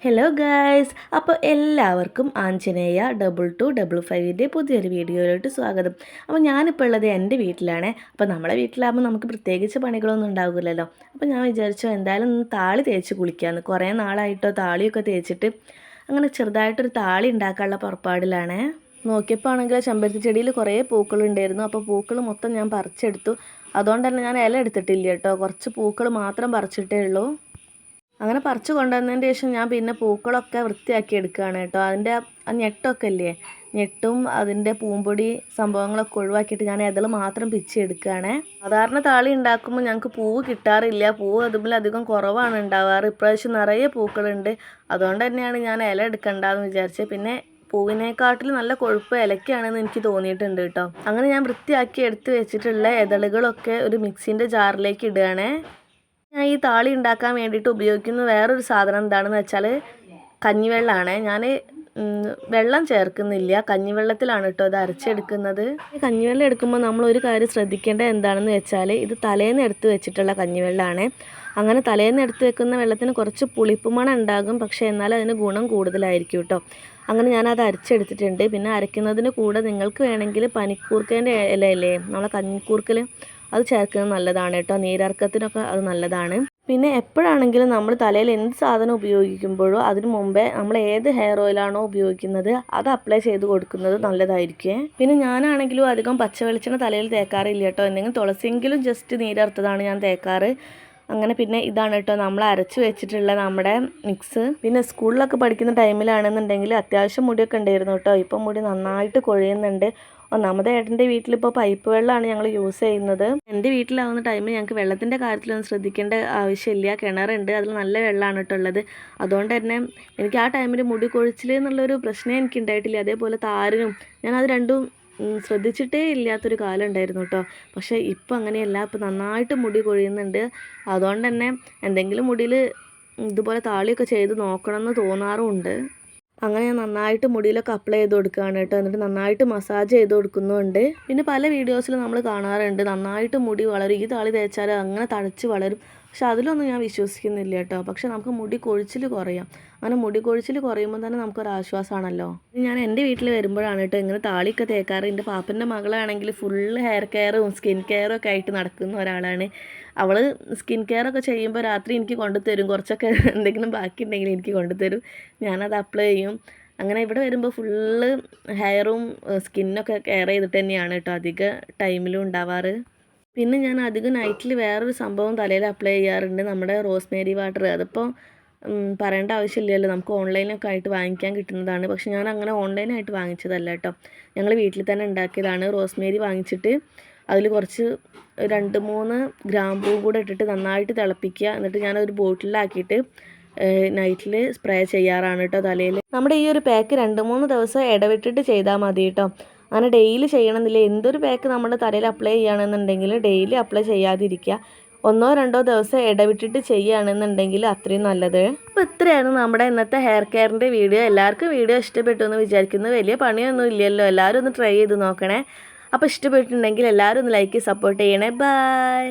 Hello guys, അപ്പോൾ എല്ലാവർക്കും ആഞ്ജനേയ 2255 പുതിയൊരു വീഡിയോയിലോട്ട് സ്വാഗതം. അപ്പോൾ ഞാനിപ്പോൾ ഉള്ളത് എൻ്റെ വീട്ടിലാണ്. അപ്പോൾ നമ്മളെ വീട്ടിലാകുമ്പോൾ നമുക്ക് പ്രത്യേകിച്ച് പണികളൊന്നും ഉണ്ടാകില്ലല്ലോ. അപ്പോൾ ഞാൻ വിചാരിച്ചു എന്തായാലും ഒന്ന് താളി തേച്ച് കുളിക്കാമെന്ന്. കുറേ നാളായിട്ടോ താളിയൊക്കെ തേച്ചിട്ട് അങ്ങനെ ചെറുതായിട്ടൊരു താളി ഉണ്ടാക്കാനുള്ള പുറപ്പാടിലാണ്. നോക്കിയപ്പോൾ ആണെങ്കിൽ ചെമ്പരത്തി ചെടിയിൽ കുറേ പൂക്കളുണ്ടായിരുന്നു. അപ്പോൾ പൂക്കൾ മൊത്തം ഞാൻ പറിച്ചെടുത്തു. അതുകൊണ്ട് തന്നെ ഞാൻ ഇല എടുത്തിട്ടില്ല കേട്ടോ, കുറച്ച് പൂക്കൾ മാത്രം പറിച്ചിട്ടേ ഉള്ളൂ. അങ്ങനെ പറിച്ച് കൊണ്ടുവന്നതിന് ശേഷം ഞാൻ പിന്നെ പൂക്കളൊക്കെ വൃത്തിയാക്കി എടുക്കുകയാണ് കേട്ടോ. അതിൻ്റെ ആ ഞെട്ടൊക്കെ ഇല്ലേ, ഞെട്ടും അതിൻ്റെ പൂമ്പൊടി സംഭവങ്ങളൊക്കെ ഒഴിവാക്കിയിട്ട് ഞാൻ ഇതൾ മാത്രം പിച്ചെടുക്കുകയാണ്. സാധാരണ താളി ഉണ്ടാക്കുമ്പോൾ ഞങ്ങൾക്ക് പൂവ് കിട്ടാറില്ല, പൂവ് അതുപോലെ അധികം കുറവാണ് ഉണ്ടാവാറ്. ഇപ്രാവശ്യം നിറയെ പൂക്കളുണ്ട്, അതുകൊണ്ട് തന്നെയാണ് ഞാൻ ഇല എടുക്കണ്ടെന്ന് വിചാരിച്ചത്. പിന്നെ പൂവിനെക്കാട്ടിൽ നല്ല കൊഴുപ്പ് ഇലയ്ക്കാണെന്ന് എനിക്ക് തോന്നിയിട്ടുണ്ട് കേട്ടോ. അങ്ങനെ ഞാൻ വൃത്തിയാക്കി എടുത്ത് വെച്ചിട്ടുള്ള ഇതളുകളൊക്കെ ഒരു മിക്സിൻ്റെ ജാറിലേക്ക് ഇടുകയാണ്. ഞാൻ ഈ താളി ഉണ്ടാക്കാൻ വേണ്ടിയിട്ട് ഉപയോഗിക്കുന്ന വേറൊരു സാധനം എന്താണെന്ന് വെച്ചാൽ കഞ്ഞിവെള്ളമാണ്. ഞാൻ വെള്ളം ചേർക്കുന്നില്ല, കഞ്ഞിവെള്ളത്തിലാണ് കേട്ടോ ഇത് അരച്ചെടുക്കുന്നത്. ഈ കഞ്ഞിവെള്ളം എടുക്കുമ്പോൾ നമ്മളൊരു കാര്യം ശ്രദ്ധിക്കേണ്ടത് എന്താണെന്ന് വെച്ചാൽ ഇത് തലേന്ന് എടുത്ത് വെച്ചിട്ടുള്ള കഞ്ഞിവെള്ളമാണ്. അങ്ങനെ തലേന്ന് എടുത്ത് വെക്കുന്ന വെള്ളത്തിന് കുറച്ച് പുളിപ്പ് മണം ഉണ്ടാകും, പക്ഷേ എന്നാൽ അതിന് ഗുണം കൂടുതലായിരിക്കും കേട്ടോ. അങ്ങനെ ഞാനത് അരച്ചെടുത്തിട്ടുണ്ട്. പിന്നെ അരയ്ക്കുന്നതിന് കൂടെ നിങ്ങൾക്ക് വേണമെങ്കിൽ പനിക്കൂർക്കേൻ്റെ ഇലയില്ലേ, നമ്മളെ കഞ്ഞിക്കൂർക്കൽ, അത് ചേർക്കുന്നത് നല്ലതാണ് കേട്ടോ. നീരിറക്കത്തിനൊക്കെ അത് നല്ലതാണ്. പിന്നെ എപ്പോഴാണെങ്കിലും നമ്മൾ തലയിൽ എന്ത് സാധനം ഉപയോഗിക്കുമ്പോഴോ അതിന് മുമ്പേ നമ്മൾ ഏത് ഹെയർ ഓയിലാണോ ഉപയോഗിക്കുന്നത് അത് അപ്ലൈ ചെയ്ത് കൊടുക്കുന്നത് നല്ലതായിരിക്കും. പിന്നെ ഞാനാണെങ്കിലും അധികം പച്ച വെളിച്ചെണ്ണ തലയിൽ തേക്കാറില്ല കേട്ടോ. എന്തെങ്കിലും തുളസിയെങ്കിലും ജസ്റ്റ് നീരറുത്തതാണ് ഞാൻ തേക്കാറ്. അങ്ങനെ പിന്നെ ഇതാണ് കേട്ടോ നമ്മൾ അരച്ച് വെച്ചിട്ടുള്ള നമ്മുടെ മിക്സ്. പിന്നെ സ്കൂളിലൊക്കെ പഠിക്കുന്ന ടൈമിലാണെന്നുണ്ടെങ്കിൽ അത്യാവശ്യം മുടിയൊക്കെ ഉണ്ടായിരുന്നു കേട്ടോ. ഇപ്പം മുടി നന്നായിട്ട് കൊഴിയുന്നുണ്ട്. ഒന്നാമത് ഏട്ടൻ്റെ വീട്ടിലിപ്പോൾ പൈപ്പ് വെള്ളമാണ് ഞങ്ങൾ യൂസ് ചെയ്യുന്നത്. എൻ്റെ വീട്ടിലാവുന്ന ടൈമിൽ ഞങ്ങൾക്ക് വെള്ളത്തിൻ്റെ കാര്യത്തിലൊന്നും ശ്രദ്ധിക്കേണ്ട ആവശ്യമില്ല, കിണറുണ്ട്, അതിൽ നല്ല വെള്ളമാണ് കേട്ടോ ഉള്ളത്. അതുകൊണ്ട് തന്നെ എനിക്ക് ആ ടൈമിൽ മുടി കൊഴിച്ചിൽ എന്നുള്ളൊരു പ്രശ്നം എനിക്ക് ഉണ്ടായിട്ടില്ല. അതേപോലെ താരനും ഞാനത് രണ്ടും ശ്രദ്ധിച്ചിട്ടേ ഇല്ലാത്തൊരു കാലം ഉണ്ടായിരുന്നു കേട്ടോ. പക്ഷേ ഇപ്പം അങ്ങനെയല്ല, ഇപ്പം നന്നായിട്ട് മുടി കൊഴിയുന്നുണ്ട്. അതുകൊണ്ട് തന്നെ എന്തെങ്കിലും മുടിയിൽ ഇതുപോലെ താളിയൊക്കെ ചെയ്ത് നോക്കണമെന്ന് തോന്നാറുമുണ്ട്. അങ്ങനെ ഞാൻ നന്നായിട്ട് മുടിയിലൊക്കെ അപ്ലൈ ചെയ്ത് കൊടുക്കുകയാണ് കേട്ടോ. എന്നിട്ട് നന്നായിട്ട് മസാജ് ചെയ്ത് കൊടുക്കുന്നുണ്ട്. പിന്നെ പല വീഡിയോസിലും നമ്മൾ കാണാറുണ്ട് നന്നായിട്ട് മുടി വളരും, ഈ താളി തേച്ചാൽ അങ്ങനെ തഴച്ച് വളരും. പക്ഷെ അതിലൊന്നും ഞാൻ വിശ്വസിക്കുന്നില്ല കേട്ടോ. പക്ഷെ നമുക്ക് മുടി കൊഴിച്ചിൽ കുറയാം. അങ്ങനെ മുടി കൊഴിച്ചിൽ കുറയുമ്പോൾ തന്നെ നമുക്കൊരാശ്വാസമാണല്ലോ. ഞാൻ എൻ്റെ വീട്ടിൽ വരുമ്പോഴാണ് കേട്ടോ ഇങ്ങനെ താളിയൊക്കെ തേക്കാറ്. എൻ്റെ പാപ്പൻ്റെ മകളാണെങ്കിൽ ഫുള്ള് ഹെയർ കെയറും സ്കിൻ കെയറും ഒക്കെ ആയിട്ട് നടക്കുന്ന ഒരാളാണ്. അവൾ സ്കിൻ കെയറൊക്കെ ചെയ്യുമ്പോൾ രാത്രി എനിക്ക് കൊണ്ടുതരും, കുറച്ചൊക്കെ എന്തെങ്കിലും ബാക്കി ഉണ്ടെങ്കിൽ എനിക്ക് കൊണ്ടുതരും, ഞാനത് അപ്ലൈ ചെയ്യും. അങ്ങനെ ഇവിടെ വരുമ്പോൾ ഫുള്ള് ഹെയറും സ്കിന്നൊക്കെ കെയർ ചെയ്തിട്ട് തന്നെയാണ് കേട്ടോ അധിക ടൈമിലും ഉണ്ടാവാറ്. പിന്നെ ഞാൻ അധികം നൈറ്റിൽ വേറൊരു സംഭവം തലയിൽ അപ്ലൈ ചെയ്യാറുണ്ട്, നമ്മുടെ റോസ്മേരി വാട്ടർ. അതിപ്പോൾ പറയേണ്ട ആവശ്യമില്ലല്ലോ, നമുക്ക് ഓൺലൈനൊക്കെ ആയിട്ട് വാങ്ങിക്കാൻ കിട്ടുന്നതാണ്. പക്ഷെ ഞാൻ അങ്ങനെ ഓൺലൈനായിട്ട് വാങ്ങിച്ചതല്ല കേട്ടോ, ഞങ്ങൾ വീട്ടിൽ തന്നെ ഉണ്ടാക്കിയതാണ്. റോസ്മേരി വാങ്ങിച്ചിട്ട് അതിൽ കുറച്ച് 2-3 ഗ്രാമ്പൂ കൂടെ ഇട്ടിട്ട് നന്നായിട്ട് തിളപ്പിക്കുക. എന്നിട്ട് ഞാനൊരു ബോട്ടിലാക്കിയിട്ട് നൈറ്റിൽ സ്പ്രേ ചെയ്യാറാണ് കേട്ടോ തലയിൽ. നമ്മുടെ ഈ ഒരു പാക്ക് 2-3 ദിവസം ഇടവിട്ടിട്ട് ചെയ്താൽ മതി കേട്ടോ. അങ്ങനെ ഡെയിലി ചെയ്യണമെന്നില്ല. എന്തൊരു പാക്ക് നമ്മുടെ തലയിൽ അപ്ലൈ ചെയ്യുകയാണെന്നുണ്ടെങ്കിൽ ഡെയിലി അപ്ലൈ ചെയ്യാതിരിക്കുക. 1-2 ദിവസം ഇടവിട്ടിട്ട് ചെയ്യുകയാണെന്നുണ്ടെങ്കിൽ അത്രയും നല്ലത്. അപ്പോൾ ഇത്രയാണ് നമ്മുടെ ഇന്നത്തെ ഹെയർ കെയറിൻ്റെ വീഡിയോ. എല്ലാവർക്കും വീഡിയോ ഇഷ്ടപ്പെട്ടു എന്ന് വിചാരിക്കുന്നു. വലിയ പണിയൊന്നും ഇല്ലല്ലോ, എല്ലാവരും ഒന്ന് ട്രൈ ചെയ്ത് നോക്കണേ. അപ്പോൾ ഇഷ്ടപ്പെട്ടിട്ടുണ്ടെങ്കിൽ എല്ലാവരും ഒന്ന് ലൈക്ക് സപ്പോർട്ട് ചെയ്യണേ. ബൈ.